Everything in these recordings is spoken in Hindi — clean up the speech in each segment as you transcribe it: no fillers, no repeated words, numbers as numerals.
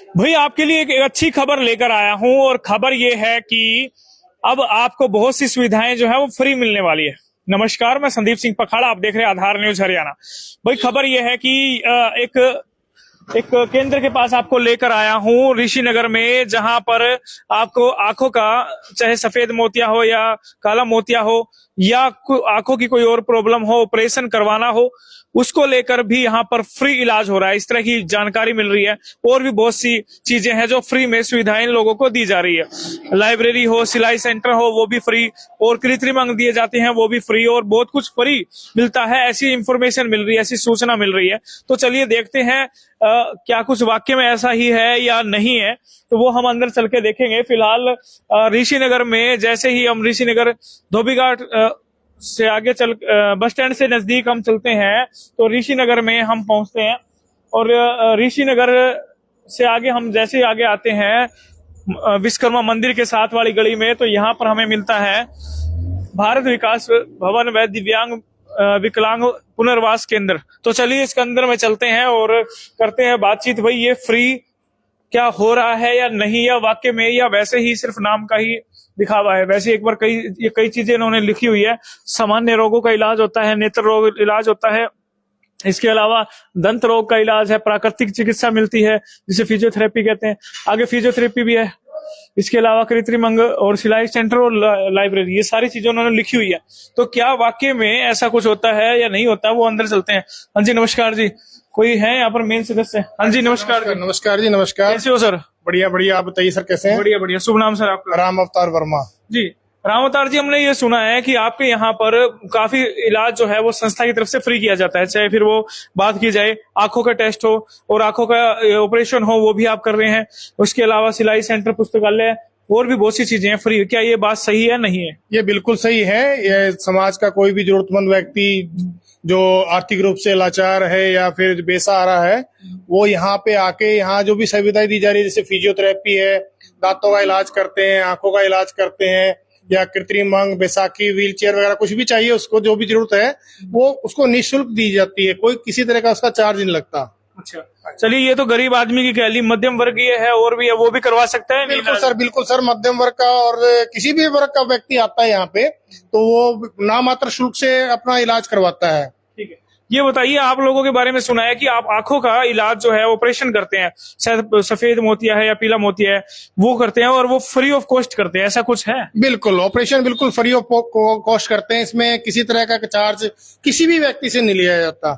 भाई आपके लिए एक अच्छी खबर लेकर आया हूं और खबर ये है कि अब आपको बहुत सी सुविधाएं जो है वो फ्री मिलने वाली है। नमस्कार, मैं संदीप सिंह पखाड़ा, आप देख रहे हैं आधार न्यूज हरियाणा। भाई खबर ये है कि एक केंद्र के पास आपको लेकर आया हूं ऋषिनगर में, जहां पर आपको आंखों का चाहे सफेद मोतिया हो या काला मोतिया हो या आंखों की कोई और प्रॉब्लम हो, ऑपरेशन करवाना हो, उसको लेकर भी यहाँ पर फ्री इलाज हो रहा है। इस तरह की जानकारी मिल रही है। और भी बहुत सी चीजें हैं जो फ्री में सुविधाएं लोगों को दी जा रही है। लाइब्रेरी हो, सिलाई सेंटर हो, वो भी फ्री, और कृत्रिम अंग दिए जाते हैं वो भी फ्री, और बहुत कुछ फ्री मिलता है। ऐसी इंफॉर्मेशन मिल रही है, ऐसी सूचना मिल रही है। तो चलिए देखते हैं क्या कुछ वाकई में ऐसा ही है या नहीं है, तो वो हम अंदर चल के देखेंगे। फिलहाल ऋषिनगर में जैसे ही हम ऋषिनगर धोबीघाट से आगे चल बस स्टैंड से नजदीक हम चलते हैं तो ऋषिनगर में हम पहुंचते हैं। और ऋषिनगर से आगे हम जैसे आगे आते हैं विश्वकर्मा मंदिर के साथ वाली गली में, तो यहाँ पर हमें मिलता है भारत विकास भवन व दिव्यांग विकलांग पुनर्वास केंद्र। तो चलिए इसके अंदर में चलते हैं और करते हैं बातचीत। भाई ये फ्री क्या हो रहा है या नहीं, या वाकई में, या वैसे ही सिर्फ नाम का ही दिखावा है। वैसे एक बार कई चीजें इन्होंने लिखी हुई है। सामान्य रोगों का इलाज होता है, नेत्र रोग इलाज होता है, इसके अलावा दंत रोग का इलाज है, प्राकृतिक चिकित्सा मिलती है जिसे फिजियोथेरेपी कहते हैं, आगे फिजियोथेरेपी भी है, इसके अलावा कृत्रिम अंग और सिलाई सेंटर और लाइब्रेरी, ये सारी चीजें उन्होंने लिखी हुई है। तो क्या वाकई में ऐसा कुछ होता है या नहीं होता, वो अंदर चलते हैं। हाँ जी नमस्कार जी, कोई है यहाँ पर मेन सदस्य? हाँ जी नमस्कार जी। नमस्कार जी, नमस्कार। कैसे हो सर? बढ़िया बढ़िया, आप बताइए सर कैसे हैं? बढ़िया बढ़िया। शुभ नाम सर आपका? राम अवतार वर्मा जी। राम अवतार जी, हमने ये सुना है कि आपके यहाँ पर काफी इलाज जो है वो संस्था की तरफ से फ्री किया जाता है, चाहे फिर वो बात की जाए आंखों का टेस्ट हो और आंखों का ऑपरेशन हो, वो भी आप कर रहे हैं। उसके अलावा सिलाई सेंटर, पुस्तकालय और भी बहुत सी चीजें हैं फ्री। क्या ये बात सही है नहीं है? ये बिल्कुल सही है। ये समाज का कोई भी जरूरतमंद व्यक्ति जो आर्थिक रूप से लाचार है या फिर बेसहारा है, वो यहाँ पे आके यहाँ जो भी सुविधाएं दी जा रही है, जैसे फिजियोथेरेपी है, दांतों का इलाज करते हैं, आंखों का इलाज करते हैं, या कृत्रिम अंग, बैसाखी, व्हील चेयर वगैरह कुछ भी चाहिए उसको, जो भी जरूरत है वो उसको निःशुल्क दी जाती है। कोई किसी तरह का उसका चार्ज नहीं लगता। अच्छा, चलिए ये तो गरीब आदमी की कहली, मध्यम वर्गीय है और भी है, वो भी करवा सकता है? बिल्कुल सर, बिल्कुल सर। मध्यम वर्ग का और किसी भी वर्ग का व्यक्ति आता है यहाँ पे तो वो नामात्र शुल्क से अपना इलाज करवाता है। ठीक है, ये बताइए, आप लोगों के बारे में सुना है कि आप आंखों का इलाज जो है ऑपरेशन करते हैं, शायद सफेद मोतिया है या पीला मोतिया है, वो करते हैं और वो फ्री ऑफ कॉस्ट करते हैं, ऐसा कुछ है? बिल्कुल, ऑपरेशन बिल्कुल फ्री ऑफ कॉस्ट करते हैं। इसमें किसी तरह का चार्ज किसी भी व्यक्ति से नहीं लिया जाता।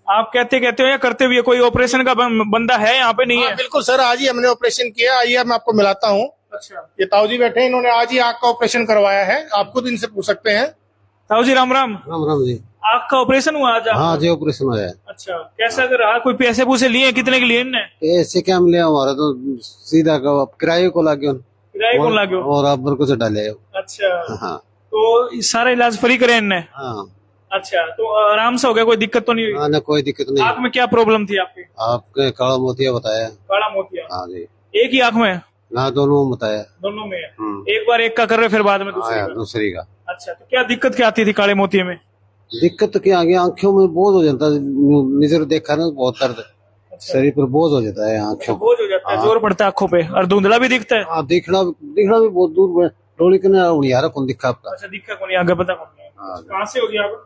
आप कहते हो या करते हुए कोई ऑपरेशन का बंदा है यहाँ पे? नहीं है? बिल्कुल सर, आज ही हमने ऑपरेशन किया। आइए मैं आपको मिलाता हूँ। अच्छा, ये ताऊ जी बैठे, इन्होंने आज ही आंख का ऑपरेशन करवाया है। आप खुद इनसे पूछ सकते हैं। ताऊ जी राम राम। राम राम जी। आंख का ऑपरेशन हुआ आज? हाँ जी, ऑपरेशन हुआ है। अच्छा, कैसा रहा? कोई पैसे पूसे लिए? कितने के लिए इनने? ऐसे क्या मिले, हमारा तो सीधा किराए को लागे, किराए को लागे और आप को से डाले। अच्छा, हाँ, तो सारा इलाज फ्री करे इनने? हाँ। अच्छा, तो आराम से हो गया, कोई दिक्कत तो नहीं हुई? हाँ, कोई दिक्कत नहीं। आंख में क्या प्रॉब्लम थी आपकी? आपके काला मोतिया बताया। काला मोतिया? हाँ जी। एक ही आंख में? ना, दोनों बताया। दोनों में? एक बार एक का कर रहे, फिर बाद में दूसरी का। अच्छा, तो क्या दिक्कत क्या आती थी काले मोतिये में? दिक्कत तो क्या आ गया, आंखों में बोझ हो जाता है, नजर देखा ना बहुत दर्द। अच्छा, शरीर पर बोझ हो जाता है, आंखों बोझ हो जाता है, जोर पड़ता है आंखों पे, और धुंधला भी दिखता है। हाँ, दिखना भी बहुत दूर, रोली के ना कौन दिखा आपका? अच्छा, दिखा कौन? आगे पता कौन? कहाँ से हो गया आप?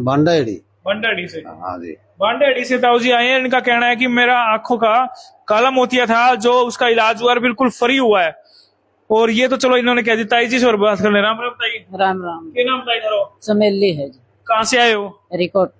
बांडाएड़ी। बांडाडी से? हाँ जी। बांडाडी से ताऊ जी आए हैं। इनका कहना है कि मेरा आंखों का काला मोतिया था, जो उसका इलाज हुआ बिल्कुल फ्री हुआ है। और ये तो चलो इन्होंने कह दी। ताई जी से और बात कर ले। राम राम ताई। राम राम। क्या नाम ताई धरो? चमेली है जी। कहाँ से आए हो? रिकॉर्ड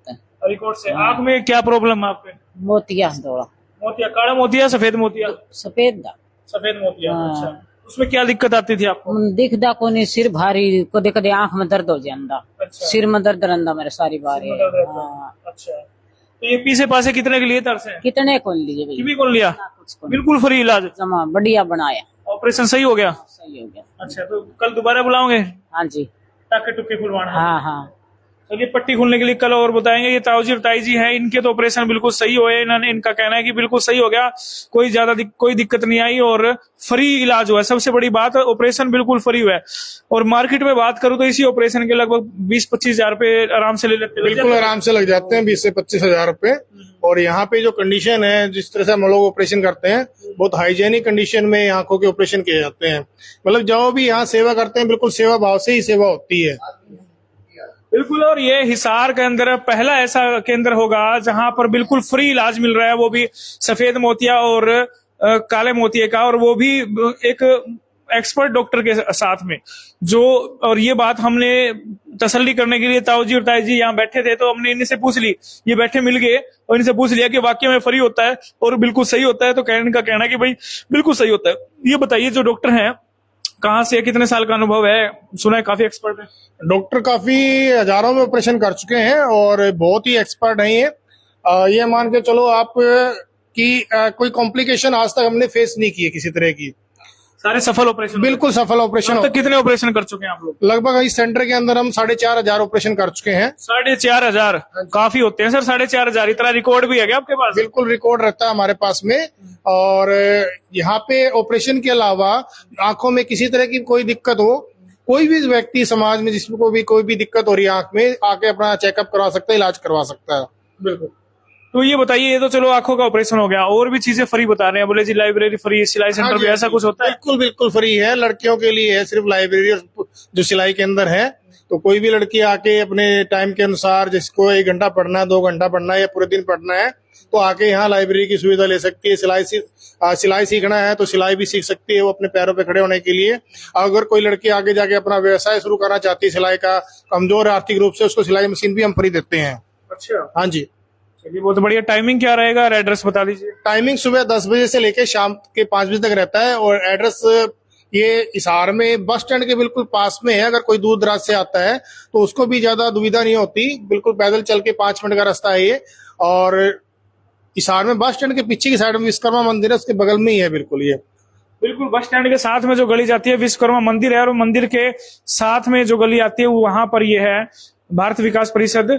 रिकॉर्ड से। आंख में क्या प्रॉब्लम है आपके? मोतिया थोड़ा। मोतिया? काला मोतिया, सफेद मोतिया? सफेद दा। सफेद मोतिया। हाँ। अच्छा, उसमें क्या दिक्कत आती थी आपको? दिखदा को नहीं, सिर भारी, कदे कदे आंख में दर्द हो जाता। अच्छा, सिर में दर्द रहता मेरे सारी बार। सिर में दर्द रहता है। अच्छा, तो ये पीछे पासे कितने के लिए तरस है? कितने कौन लिए भाई? किमी कौन लिया? कुछ कौन। बिल्कुल फ्री इलाज, जमा बढ़िया बनाया। ऑपरेशन सही हो गया? सही हो गया। अच्छा, तो कल दोबारा बुलाओगे? हाँ जी। टाके टुके खुलवाना? हाँ हाँ। चलिए, पट्टी खुलने के लिए कल और बताएंगे। ये ताऊ जी और ताई जी है, इनके तो ऑपरेशन बिल्कुल सही हुए। इन्होंने, इनका कहना है कि बिल्कुल सही हो गया, कोई ज्यादा कोई दिक्कत नहीं आई और फ्री इलाज हुआ है। सबसे बड़ी बात, ऑपरेशन बिल्कुल फ्री हुआ है। और मार्केट में बात करूं तो इसी ऑपरेशन के लगभग 20-25 हजार रुपए आराम से ले लेते हैं। बिल्कुल आराम से लग जाते हैं, 20 से 25 हजार रुपए। और यहाँ पे जो कंडीशन है, जिस तरह से हम लोग ऑपरेशन करते हैं, बहुत हाइजेनिक कंडीशन में आंखों के ऑपरेशन किए जाते हैं। मतलब जो भी यहाँ सेवा करते हैं, बिल्कुल सेवा भाव से ही सेवा होती है। बिल्कुल। और ये हिसार के अंदर पहला ऐसा केंद्र होगा जहां पर बिल्कुल फ्री इलाज मिल रहा है, वो भी सफेद मोतिया और काले मोतिये का, और वो भी एक एक्सपर्ट डॉक्टर के साथ में जो। और ये बात हमने तसल्ली करने के लिए ताऊजी और ताई जी यहाँ बैठे थे, तो हमने इनसे पूछ ली, ये बैठे मिल गए और इनसे पूछ लिया कि वाकई में फ्री होता है और बिल्कुल सही होता है। तो इनका कहना है कि भाई बिल्कुल सही होता है। ये बताइए, जो डॉक्टर हैं कहाँ से, कितने साल का अनुभव है? सुना है काफी एक्सपर्ट है। डॉक्टर काफी हजारों में ऑपरेशन कर चुके हैं और बहुत ही एक्सपर्ट हैं ये मान के चलो आप कि कोई कॉम्प्लिकेशन आज तक हमने फेस नहीं की है किसी तरह की। सारे सफल ऑपरेशन? बिल्कुल सफल ऑपरेशन। अब तक कितने ऑपरेशन कर चुके हैं आप लोग? लगभग इस सेंटर के अंदर हम 4,500 ऑपरेशन कर चुके हैं। 4,500? काफी होते हैं सर 4,500। इतना रिकॉर्ड भी है क्या आपके पास? बिल्कुल रिकॉर्ड रहता है हमारे पास में। और यहाँ पे ऑपरेशन के अलावा आंखों में किसी तरह की कोई दिक्कत हो, कोई भी व्यक्ति समाज में जिसको भी कोई भी दिक्कत हो रही है आंख में, आके अपना चेकअप करवा सकता है, इलाज करवा सकता है। बिल्कुल। तो ये बताइए, ये तो चलो आंखों का ऑपरेशन हो गया, और भी चीजें फ्री बता रहे हैं, बोले जी लाइब्रेरी फ्री, सिलाई सेंटर भी, ऐसा कुछ होता है? बिल्कुल बिल्कुल फ्री है, लड़कियों के लिए है सिर्फ लाइब्रेरी जो सिलाई के अंदर है। तो कोई भी लड़की आके अपने टाइम के अनुसार, जिसको 1 घंटा पढ़ना है, 2 घंटा पढ़ना है या पूरे दिन पढ़ना है, तो आके यहाँ लाइब्रेरी की सुविधा ले सकती है। सिलाई सीखना है तो सिलाई भी सीख सकती है वो अपने पैरों पे खड़े होने के लिए। अगर कोई लड़की आगे जाके अपना व्यवसाय शुरू करना चाहती है सिलाई का, कमजोर है आर्थिक रूप से, उसको सिलाई मशीन भी हम फ्री देते हैं। अच्छा, हाँ जी। चलिए बहुत बढ़िया। टाइमिंग क्या रहेगा, एड्रेस बता दीजिए। टाइमिंग सुबह 10 बजे से लेके शाम के 5 बजे तक रहता है। और एड्रेस ये हिसार में बस स्टैंड के बिल्कुल पास में है। अगर कोई दूर दराज से आता है तो उसको भी ज्यादा दुविधा नहीं होती, बिल्कुल पैदल चल के 5 मिनट का रास्ता है ये। और हिसार में बस स्टैंड के पीछे की साइड में विश्वकर्मा मंदिर है, उसके बगल में ही है बिल्कुल ये। बिल्कुल बस स्टैंड के साथ में जो गली जाती है विश्वकर्मा मंदिर है, और मंदिर के साथ में जो गली आती है वहां पर ये है भारत विकास परिषद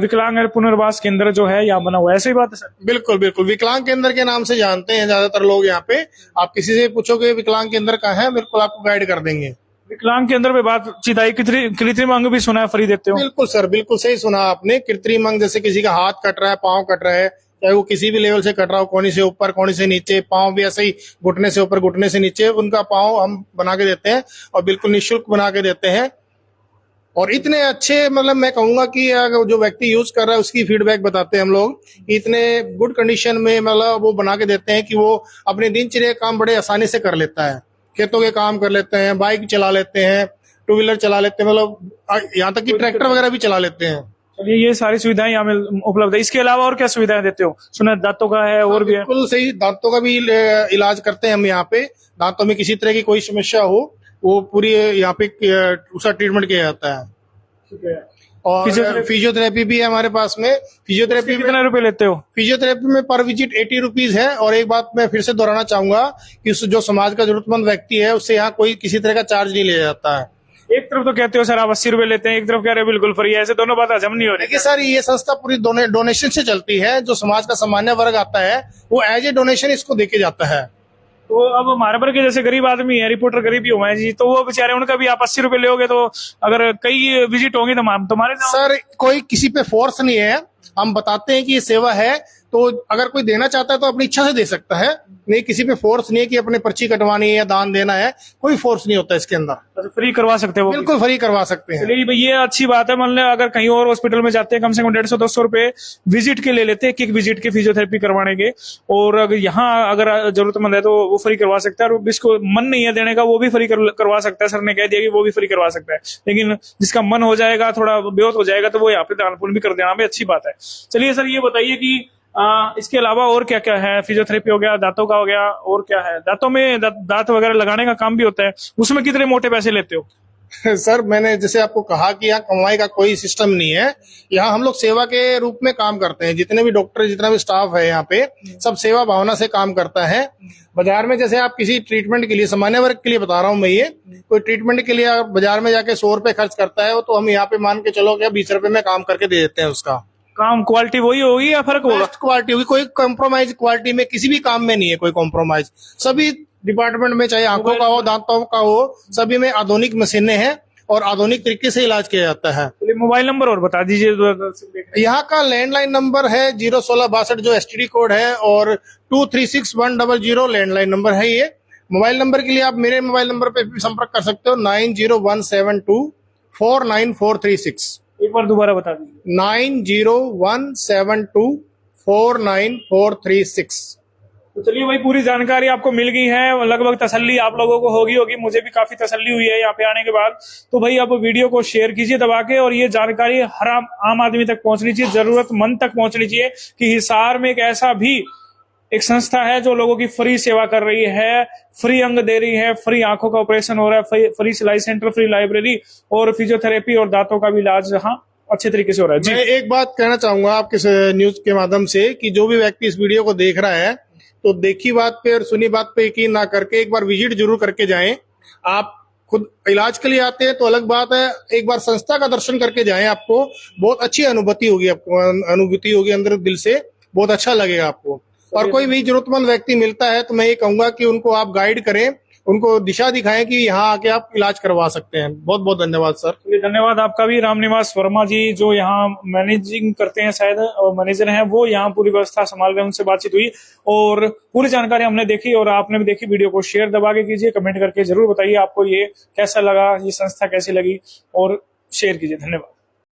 विकलांग पुनर्वास केंद्र जो है यहाँ बना हुआ है। ऐसी बात है सर? बिल्कुल बिल्कुल, विकलांग केंद्र के नाम से जानते हैं ज्यादातर लोग यहाँ पे। आप किसी से पूछोगे विकलांग केंद्र कहाँ है, बिल्कुल आपको गाइड कर देंगे। विकलांग केंद्र पे बातचीत आई। कृत्रिम अंग भी सुना है फ्री देते हो? बिल्कुल सर, बिल्कुल सही सुना आपने। कृत्रिम अंग, जैसे किसी का हाथ कट रहा है, पाँव कट रहा है, चाहे वो किसी भी लेवल से कट रहा हो, कोनी से ऊपर कोनी से नीचे, पाँव भी ऐसे ही घुटने से ऊपर घुटने से नीचे, उनका पाँव हम बना के देते हैं और बिल्कुल निःशुल्क बना के देते हैं। और इतने अच्छे, मतलब मैं कहूंगा कि अगर जो व्यक्ति यूज कर रहा है उसकी फीडबैक बताते हैं हम लोग, इतने गुड कंडीशन में मतलब वो बना के देते हैं कि वो अपने दिनचर्या काम बड़े आसानी से कर लेता है। खेतों के काम कर लेते हैं, बाइक चला लेते हैं, 2 व्हीलर चला लेते हैं, मतलब यहाँ तक कि ट्रैक्टर वगैरह भी चला लेते हैं। चलिए, ये सारी सुविधाएं यहाँ में उपलब्ध है। इसके अलावा और क्या सुविधाएं देते हो? सुना दांतों का है और भी है? बिल्कुल सही, दांतों का भी इलाज करते हैं हम यहाँ पे। दांतों में किसी तरह की कोई समस्या हो, वो पूरी यहाँ पे उसका ट्रीटमेंट किया जाता है। ठीक है। और फिजियोथेरेपी भी है हमारे पास में। फिजियोथेरेपी कितने रुपए लेते हो? फिजियोथेरेपी में पर विजिट 80 रुपीज है। और एक बात मैं फिर से दोहराना चाहूंगा कि जो समाज का जरूरतमंद व्यक्ति है उससे यहाँ कोई किसी तरह का चार्ज नहीं लिया जाता है। एक तरफ तो कहते हो सर आप 80 रुपए लेते हैं, एक तरफ कह रहे हो बिल्कुल फ्री है, ऐसे दोनों बात हजम नहीं हो रही। देखिए सर, ये संस्था पूरी डोनेशन से चलती है। जो समाज का सामान्य वर्ग आता है वो एज ए डोनेशन इसको देके जाता है। तो अब हमारे पर के जैसे गरीब आदमी है, रिपोर्टर गरीब ही हुआ है जी, तो वो बेचारे, उनका भी आप 80 रुपए लोगे तो अगर कई विजिट होंगी तो तुम्हारे सर कोई किसी पे फोर्स नहीं है, हम बताते हैं कि ये सेवा है, तो अगर कोई देना चाहता है तो अपनी इच्छा से दे सकता है। नहीं, किसी पे फोर्स नहीं है कि अपने पर्ची कटवानी है या दान देना है, कोई फोर्स नहीं होता इसके अंदर। फ्री करवा सकते हो? बिल्कुल फ्री करवा सकते हैं। चलिए ये अच्छी बात है। मान लो अगर कहीं और हॉस्पिटल में जाते हैं, कम से कम 150-200 रुपए विजिट के ले लेते हैं, एक विजिट के फिजियोथेरेपी करवाने के, और अगर यहाँ अगर जरूरतमंद है तो वो फ्री करवा सकता है, और जिसको मन नहीं है देने का वो भी फ्री करवा सकता है। सर ने कह दिया कि वो भी फ्री करवा सकता है, लेकिन जिसका मन हो जाएगा, थोड़ा बेहोश हो जाएगा, तो वो यहाँ पे दान पुण्य भी कर देना भी अच्छी बात है। चलिए सर, ये बताइए कि इसके अलावा और क्या क्या है? फिजियोथेरेपी हो गया, दांतों का हो गया, और क्या है? दांतों में दांत वगैरह लगाने का काम भी होता है, उसमें कितने मोटे पैसे लेते हो? सर मैंने जैसे आपको कहा कि यहाँ कमाई का कोई सिस्टम नहीं है। यहाँ हम लोग सेवा के रूप में काम करते हैं। जितने भी डॉक्टर, जितना भी स्टाफ है यहाँ पे, सब सेवा भावना से काम करता है। बाजार में जैसे आप किसी ट्रीटमेंट के लिए, सामान्य वर्ग के लिए बता रहा हूँ मैं, ये कोई ट्रीटमेंट के लिए बाजार में जाके 100 रुपए खर्च करता है, तो हम यहाँ पे मान के चलो कि 20 रुपए में काम करके दे देते हैं। उसका काम क्वालिटी वही होगी या फर्क होगा? बेस्ट क्वालिटी होगी, कोई कॉम्प्रोमाइज क्वालिटी में किसी भी काम में नहीं है, कोई कॉम्प्रोमाइज। सभी डिपार्टमेंट में, चाहे आंखों का हो, दांतों का हो, सभी में आधुनिक मशीनें हैं और आधुनिक तरीके से इलाज किया जाता है। चलिए मोबाइल नंबर और बता दीजिए जो दर्शक देख रहे यहाँ का लैंडलाइन नंबर है 01662 जो STD कोड है, और 236100 लैंडलाइन नंबर है ये। मोबाइल नंबर के लिए आप मेरे मोबाइल नंबर पे भी संपर्क कर सकते हो, 9017249436। हैं। एक बार दोबारा बता दीजिए। 9017249436। तो चलिए भाई, पूरी जानकारी आपको मिल गई है, लगभग तसल्ली आप लोगों को होगी, मुझे भी काफी तसल्ली हुई है यहाँ पे आने के बाद। तो भाई अब वीडियो को शेयर कीजिए दबा के, और ये जानकारी हर आम आदमी तक पहुंचनी चाहिए, जरूरतमंद तक पहुंचनी चाहिए कि हिसार में एक ऐसा भी एक संस्था है जो लोगों की फ्री सेवा कर रही है, फ्री अंग दे रही है, फ्री आंखों का ऑपरेशन हो रहा है, फ्री सिलाई सेंटर, फ्री लाइब्रेरी और फिजियोथेरेपी और दांतों का भी इलाज यहाँ अच्छे तरीके से हो रहा है। जी मैं एक बात कहना चाहूंगा आपके न्यूज के माध्यम से कि जो भी व्यक्ति इस वीडियो को देख रहा है, तो देखी बात पे और सुनी बात पे यकीन ना करके एक बार विजिट जरूर करके जाएं। आप खुद इलाज के लिए आते हैं तो अलग बात है, एक बार संस्था का दर्शन करके जाएं, आपको बहुत अच्छी अनुभूति होगी अंदर दिल से, बहुत अच्छा लगेगा आपको। और कोई भी जरूरतमंद व्यक्ति मिलता है तो मैं ये कहूंगा कि उनको आप गाइड करें, उनको दिशा दिखाएं कि यहाँ आके आप इलाज करवा सकते हैं। बहुत बहुत धन्यवाद सर। धन्यवाद आपका भी। रामनिवास वर्मा जी जो यहाँ मैनेजिंग करते हैं, शायद मैनेजर हैं, वो यहाँ पूरी व्यवस्था संभाल रहे हैं, उनसे बातचीत हुई और पूरी जानकारी हमने देखी और आपने भी देखी। वीडियो को शेयर दबा के कीजिए, कमेंट करके जरूर बताइए आपको ये कैसा लगा, ये संस्था कैसी लगी, और शेयर कीजिए। धन्यवाद।